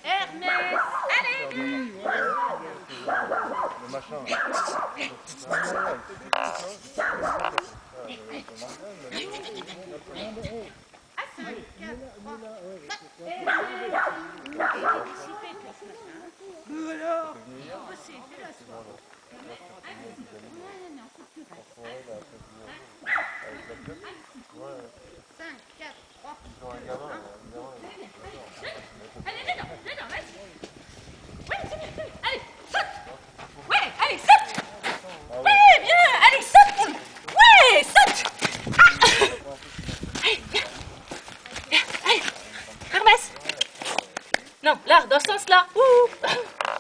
Hermès, allez. Le machin. À 5, 4, 3. Alors, bosser, fais la soirée. Non, faut que tu restes. 5, 4, 3. Allez, dedans, vas-y. Ouais, c'est bien, allez, saute. Ouais, allez, saute. Ouais, bien, allez, saute. Ouais, saute. Ah. Allez, viens. Viens, allez. Hermès. Non, là, dans ce sens-là. Ouh.